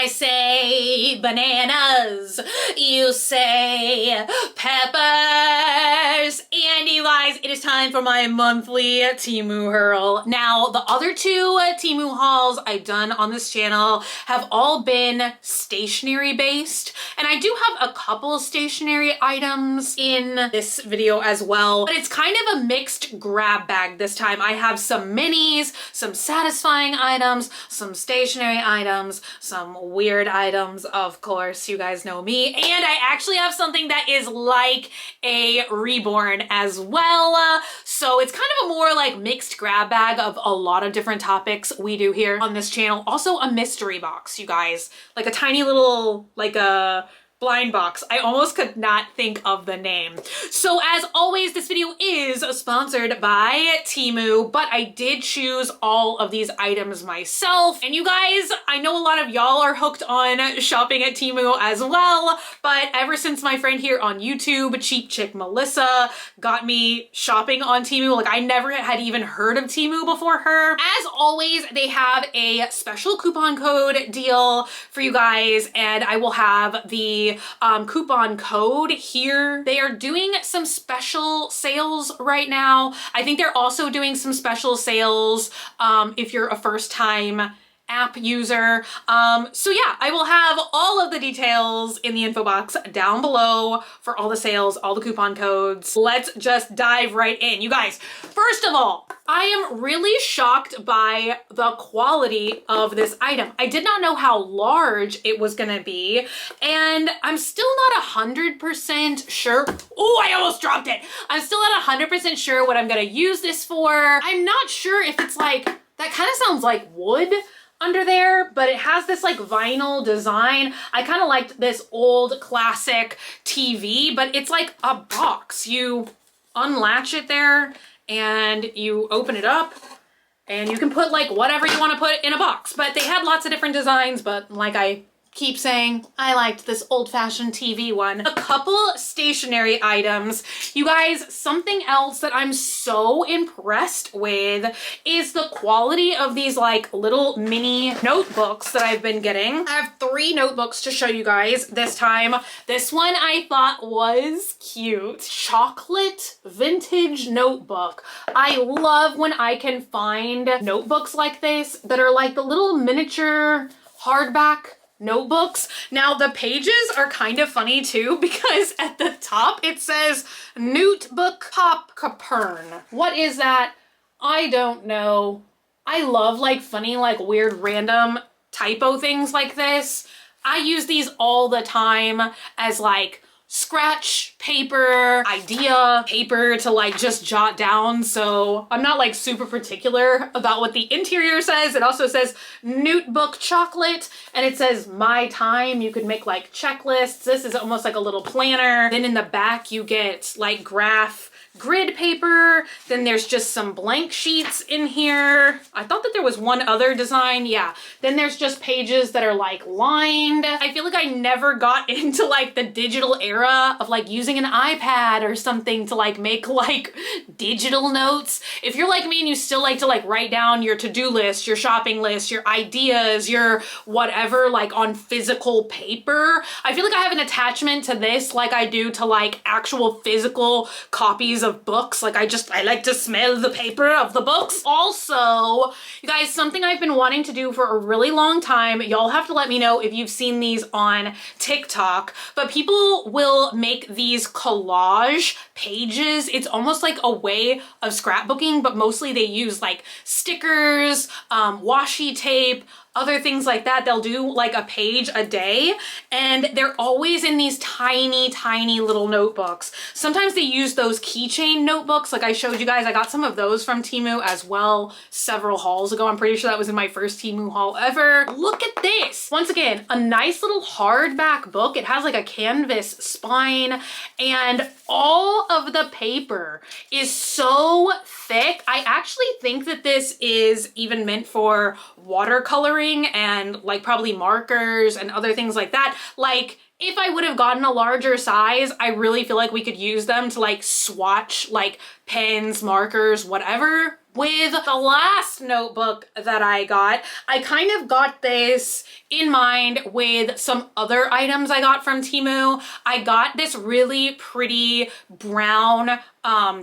I say bananas, you say peppers. And you guys, it is time for my monthly TEMU hurl. Now, the other two TEMU hauls I've done on this channel have all been stationery based, and I do have a couple stationery items in this video as well, but it's kind of a mixed grab bag this time. I have some minis, some satisfying items, some stationery items, some weird items, of course, you guys know me, and I actually have something that is like a Reborn as well. So it's kind of a more like mixed grab bag of a lot of different topics we do here on this channel. Also a mystery box, you guys, like a tiny little, like a blind box. I almost could not think of the name. So as always, this video is sponsored by TEMU, but I did choose all of these items myself. And you guys, I know a lot of y'all are hooked on shopping at TEMU as well, but ever since my friend here on YouTube, Cheap Chick Melissa, got me shopping on TEMU, like I never had even heard of TEMU before her. As always, they have a special coupon code deal for you guys, and I will have the coupon code here. They are doing some special sales right now. I think they're also doing some special sales if you're a first time app user. So yeah, I will have all of the details in the info box down below for all the sales, all the coupon codes. Let's just dive right in. You guys, first of all, I am really shocked by the quality of this item. I did not know how large it was gonna be, and I'm still not 100% sure. Oh, I almost dropped it. I'm still not 100% sure what I'm gonna use this for. I'm not sure if it's like, that kind of sounds like wood under there, but it has this like vinyl design. I kind of liked this old classic TV, but it's like a box. You unlatch it there and you open it up and you can put like whatever you want to put in a box. But they had lots of different designs, but like I keep saying, I liked this old-fashioned TV one. A couple stationery items. You guys, something else that I'm so impressed with is the quality of these like little mini notebooks that I've been getting. I have 3 notebooks to show you guys this time. This one I thought was cute. Chocolate vintage notebook. I love when I can find notebooks like this that are like the little miniature hardback notebooks. Now the pages are kind of funny too, because at the top it says Notebook Popcorn. What is that? I don't know. I love like funny, like weird random typo things like this. I use these all the time as like scratch paper, idea paper to like just jot down. So I'm not like super particular about what the interior says. It also says Notebook Chocolate, and it says my time. You could make like checklists. This is almost like a little planner. Then in the back you get like graph grid paper. Then there's just some blank sheets in here. I thought that there was one other design. Yeah. Then there's just pages that are like lined. I feel like I never got into like the digital era of like using an iPad or something to like make like digital notes. If you're like me and you still like to like write down your to-do list, your shopping list, your ideas, your whatever, like on physical paper, I feel like I have an attachment to this like I do to like actual physical copies of books. Like I like to smell the paper of the books. Also, you guys, something I've been wanting to do for a really long time, y'all have to let me know if you've seen these on TikTok, but people will make these collage pages. It's almost like a way of scrapbooking, but mostly they use like stickers, washi tape, other things like that. They'll do like a page a day, and they're always in these tiny, tiny little notebooks. Sometimes they use those keychain notebooks like I showed you guys. I got some of those from TEMU as well several hauls ago. I'm pretty sure that was in my first TEMU haul ever. Look at this. Once again, a nice little hardback book. It has like a canvas spine, and all of the paper is so thick. I actually think that this is even meant for watercoloring and like probably markers and other things like that. Like if I would have gotten a larger size, I really feel like we could use them to like swatch like pens, markers, whatever With the last notebook that I got, I kind of got this in mind with some other items I got from TEMU. I got this really pretty brown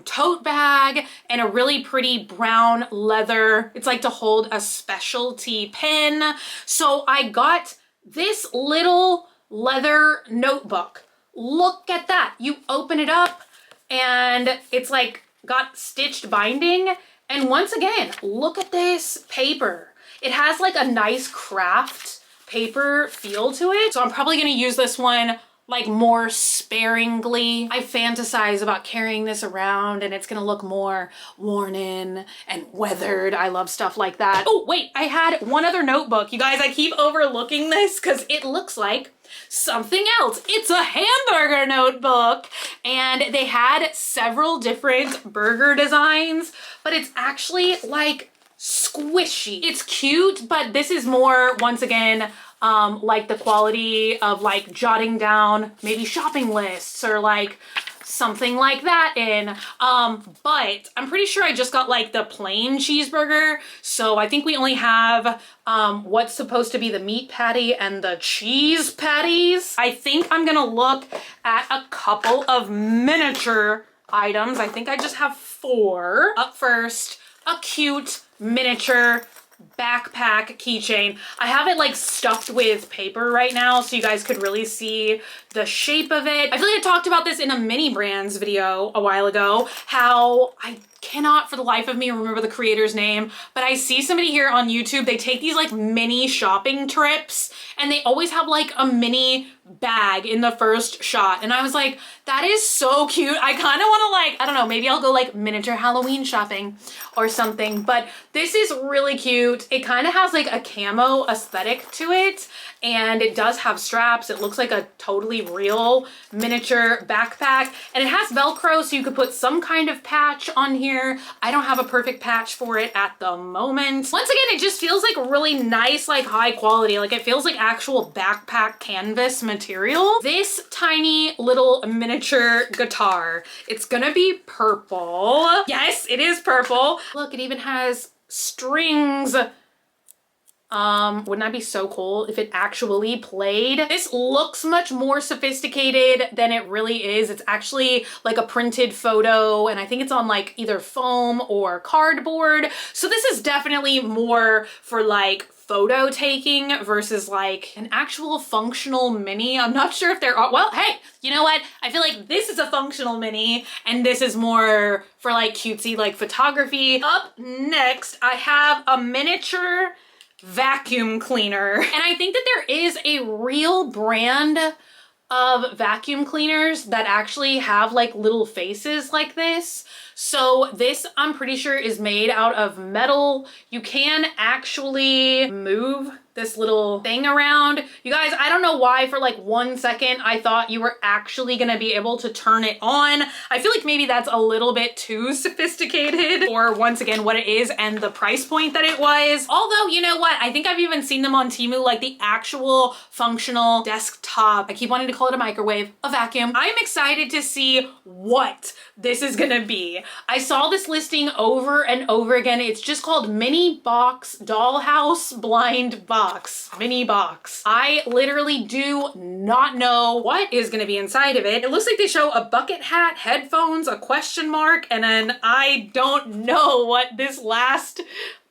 tote bag and a really pretty brown leather. It's like to hold a specialty pen. So I got this little leather notebook. Look at that. You open it up and it's like got stitched binding. And once again, look at this paper. It has like a nice craft paper feel to it. So I'm probably gonna use this one like more sparingly. I fantasize about carrying this around and it's gonna look more worn in and weathered. I love stuff like that. Oh wait, I had one other notebook. You guys, I keep overlooking this because it looks like something else. It's a Hamburger notebook and they had several different burger designs, but it's actually like squishy. It's cute, but this is more, once again, like the quality of like jotting down maybe shopping lists or like something like that in. But I'm pretty sure I just got like the plain cheeseburger. So I think we only have what's supposed to be the meat patty and the cheese patties. I think I'm gonna look at a couple of miniature items. I think I just have 4. Up first, a cute miniature backpack keychain. I have it like stuffed with paper right now so you guys could really see the shape of it. I feel like I talked about this in a mini brands video a while ago, how I cannot for the life of me remember the creator's name, but I see somebody here on YouTube, they take these like mini shopping trips and they always have like a mini bag in the first shot. And I was like, that is so cute. I kind of want to like, I don't know, maybe I'll go like miniature Halloween shopping or something, but this is really cute. It kind of has like a camo aesthetic to it and it does have straps. It looks like a totally real miniature backpack and it has Velcro so you could put some kind of patch on here. I don't have a perfect patch for it at the moment. Once again, it just feels like really nice, like high quality. Like it feels like actual backpack canvas material. This tiny little miniature guitar, it's gonna be purple. Yes, it is purple. Look, it even has strings. Wouldn't that be so cool if it actually played? This looks much more sophisticated than it really is. It's actually like a printed photo and I think it's on like either foam or cardboard. So this is definitely more for like photo taking versus like an actual functional mini. I'm not sure if there are, well, hey, you know what? I feel like this is a functional mini and this is more for like cutesy like photography. Up next, I have a miniature vacuum cleaner. And I think that there is a real brand of vacuum cleaners that actually have like little faces like this. So this, I'm pretty sure, is made out of metal. You can actually move this little thing around. You guys, I don't know why for like 1 second I thought you were actually gonna be able to turn it on. I feel like maybe that's a little bit too sophisticated for, once again, what it is and the price point that it was. Although, you know what? I think I've even seen them on TEMU, like the actual functional desktop. I keep wanting to call it a microwave, a vacuum. I'm excited to see what this is gonna be. I saw this listing over and over again. It's just called Mini Box Dollhouse Blind Box. Mini box. I literally do not know what is gonna be inside of it. It looks like they show a bucket hat, headphones, a question mark, and then I don't know what this last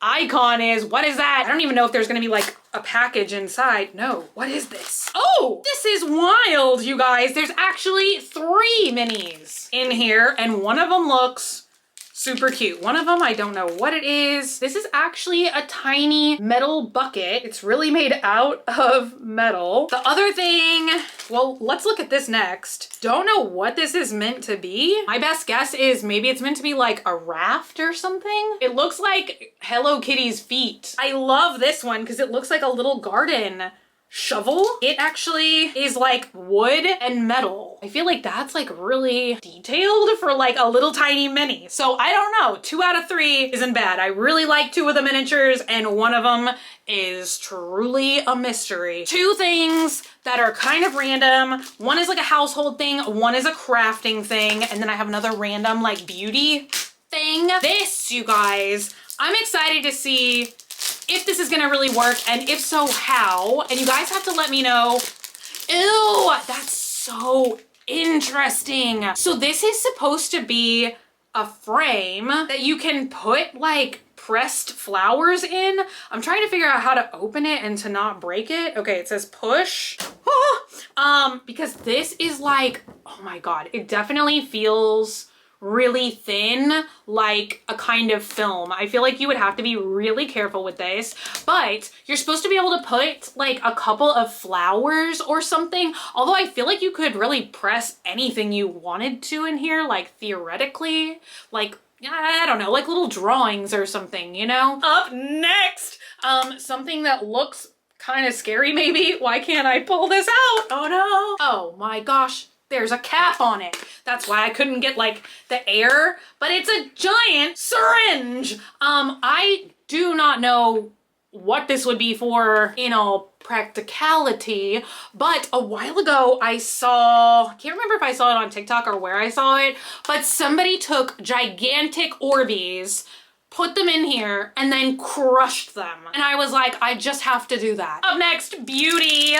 icon is. What is that? I don't even know if there's gonna be like a package inside. No, what is this? Oh, this is wild, you guys. There's actually 3 minis in here and one of them looks super cute. One of them, I don't know what it is. This is actually a tiny metal bucket. It's really made out of metal. The other thing, well, let's look at this next. Don't know what this is meant to be. My best guess is maybe it's meant to be like a raft or something. It looks like Hello Kitty's feet. I love this one because it looks like a little garden shovel. It actually is like wood and metal. I feel like that's like really detailed for like a little tiny mini. So I don't know, 2 out of 3 isn't bad. I really like 2 of the miniatures and one of them is truly a mystery. 2 things that are kind of random. One is like a household thing, one is a crafting thing, and then I have another random like beauty thing. This, you guys, I'm excited to see if this is gonna really work, and if so, how. And you guys have to let me know. Ew, that's so interesting. So this is supposed to be a frame that you can put like pressed flowers in. I'm trying to figure out how to open it and to not break it. Okay, it says push. Because this is like, oh my God, it definitely feels really thin, like a kind of film. I feel like you would have to be really careful with this, but you're supposed to be able to put like a couple of flowers or something. Although I feel like you could really press anything you wanted to in here, like theoretically, like, I don't know, like little drawings or something, you know? Up next, something that looks kind of scary maybe. Why can't I pull this out? Oh no. Oh my gosh. There's a cap on it. That's why I couldn't get like the air, but it's a giant syringe. I do not know what this would be for in all practicality, but a while ago I can't remember if I saw it on TikTok or where I saw it, but somebody took gigantic Orbeez, put them in here, and then crushed them. And I was like, I just have to do that. Up next, beauty.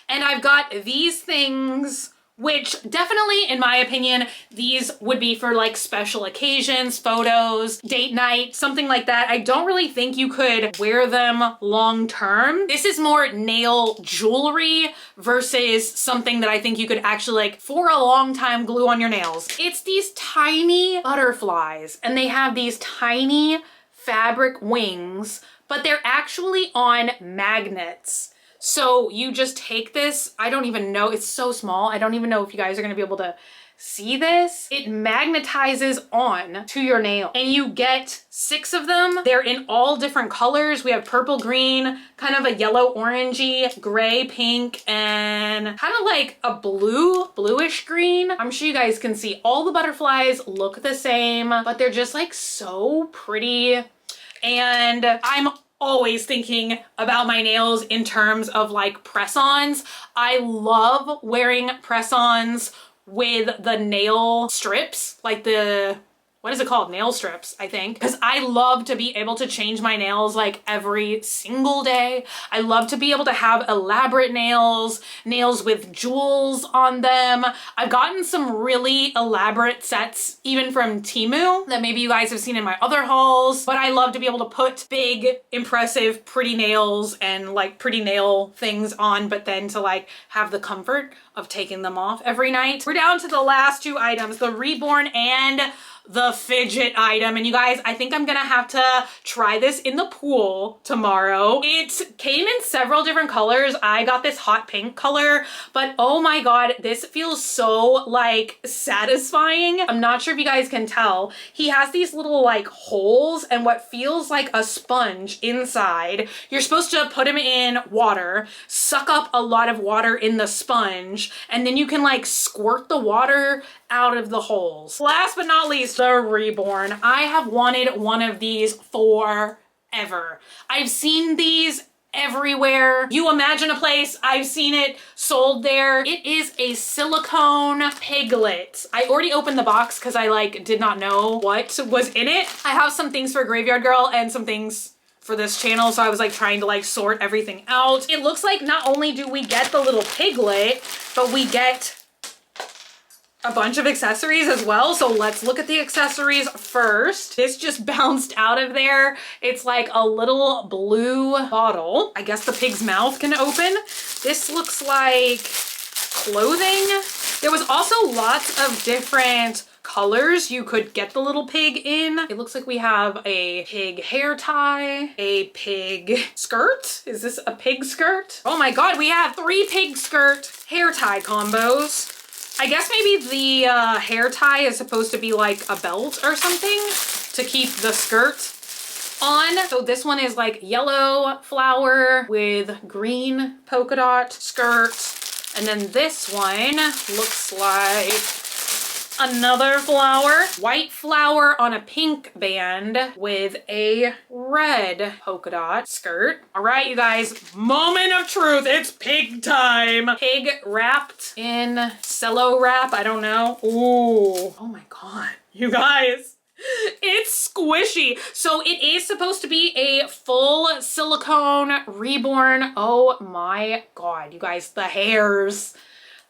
And I've got these things, which definitely, in my opinion, these would be for like special occasions, photos, date night, something like that. I don't really think you could wear them long term. This is more nail jewelry versus something that I think you could actually like for a long time glue on your nails. It's these tiny butterflies, and they have these tiny fabric wings, but they're actually on magnets. So you just take this, I don't even know, it's so small. I don't even know if you guys are gonna be able to see this. It magnetizes on to your nail, and you get 6 of them. They're in all different colors. We have purple, green, kind of a yellow, orangey, gray, pink, and kind of like a bluish green. I'm sure you guys can see all the butterflies look the same, but they're just like so pretty. And I'm always thinking about my nails in terms of like press-ons. I love wearing press-ons with the nail strips, like what is it called? Nail strips, I think. Because I love to be able to change my nails like every single day. I love to be able to have elaborate nails with jewels on them. I've gotten some really elaborate sets, even from TEMU, that maybe you guys have seen in my other hauls. But I love to be able to put big, impressive, pretty nails and like pretty nail things on, but then to like have the comfort of taking them off every night. We're down to the last 2 items, the Reborn and the fidget item. And you guys, I think I'm gonna have to try this in the pool tomorrow. It came in several different colors. I got this hot pink color, but oh my God, this feels so like satisfying. I'm not sure if you guys can tell. He has these little like holes and what feels like a sponge inside. You're supposed to put him in water, suck up a lot of water in the sponge, and then you can like squirt the water out of the holes. Last but not least, the Reborn. I have wanted one of these forever. I've seen these everywhere. You imagine a place, I've seen it sold there. It is a silicone piglet. I already opened the box because I like did not know what was in it. I have some things for Graveyard Girl and some things for this channel, so I was like trying to like sort everything out. It looks like not only do we get the little piglet, but we get a bunch of accessories as well. So let's look at the accessories first. This just bounced out of there. It's like a little blue bottle. I guess the pig's mouth can open. This looks like clothing. There was also lots of different colors you could get the little pig in. It looks like we have a pig hair tie, a pig skirt. Is this a pig skirt? Oh my God, we have 3 pig skirt hair tie combos. I guess maybe the hair tie is supposed to be like a belt or something to keep the skirt on. So this one is like yellow flower with green polka dot skirt. And then this one looks like another flower, white flower on a pink band with a red polka dot skirt. All right, you guys, moment of truth. It's pig time. Pig wrapped in cello wrap. I don't know. Ooh, oh my God. You guys, It's squishy. So it is supposed to be a full silicone Reborn. Oh my God, you guys, the hairs.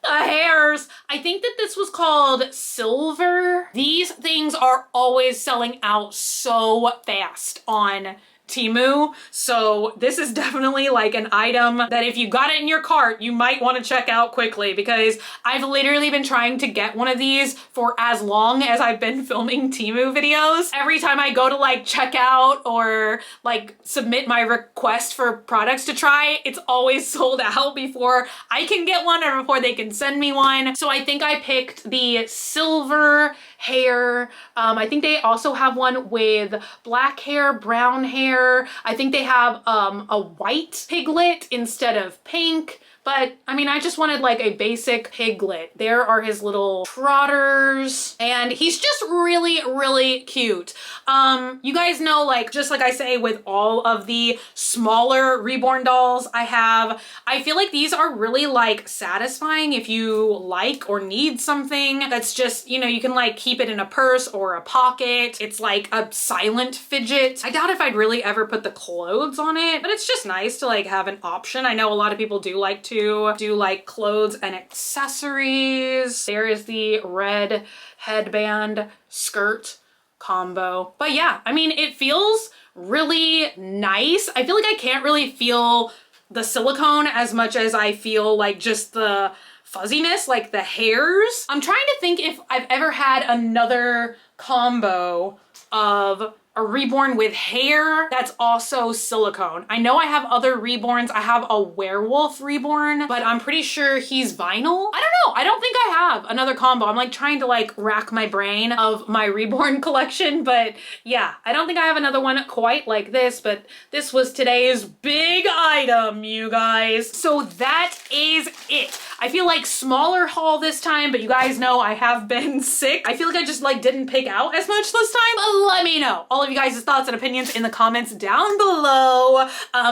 The hairs. I think that this was called Silver. These things are always selling out so fast on TEMU. So this is definitely like an item that if you got it in your cart, you might want to check out quickly, because I've literally been trying to get one of these for as long as I've been filming TEMU videos. Every time I go to like check out or like submit my request for products to try, it's always sold out before I can get one or before they can send me one. So I think I picked the silver hair. I think they also have one with black hair, brown hair. I think they have a white piglet instead of pink. But I mean, I just wanted like a basic piglet. There are his little trotters, and he's just really, really cute. You guys know, like, just like I say with all of the smaller Reborn dolls I feel like these are really like satisfying if you like or need something that's just, you know, you can like keep it in a purse or a pocket. It's like a silent fidget. I doubt if I'd really ever put the clothes on it, but it's just nice to like have an option. I know a lot of people do like to do like clothes and accessories. There is the red headband skirt combo. But yeah, I mean, it feels really nice. I feel like I can't really feel the silicone as much as I feel like just the fuzziness, like the hairs. I'm trying to think if I've ever had another combo of a Reborn with hair that's also silicone. I know I have other Reborns. I have a werewolf Reborn, but I'm pretty sure he's vinyl. I don't know. I don't think I have another combo. I'm like trying to like rack my brain of my Reborn collection, but yeah, I don't think I have another one quite like this, but this was today's big item, you guys. So that is it. I feel like smaller haul this time, but you guys know I have been sick. I feel like I just like didn't pick out as much this time, but let me know all of you guys' thoughts and opinions in the comments down below.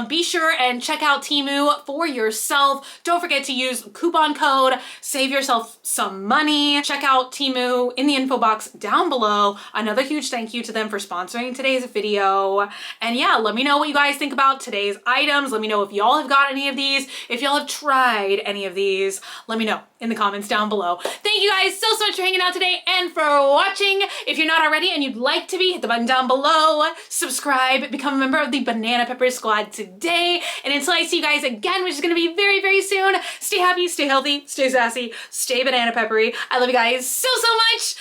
Be sure and check out TEMU for yourself. Don't forget to use coupon code, save yourself some money. Check out TEMU in the info box down below. Another huge thank you to them for sponsoring today's video. And yeah, let me know what you guys think about today's items. Let me know if y'all have got any of these, if y'all have tried any of these. Let me know in the comments down below. Thank you guys so much for hanging out today and for watching. If you're not already and you'd like to be, hit the button down below, subscribe, become a member of the Banana Pepper Squad today. And until I see you guys again, which is gonna be very, very soon, stay happy, stay healthy, stay sassy, stay banana peppery. I love you guys so much.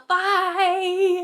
Bye.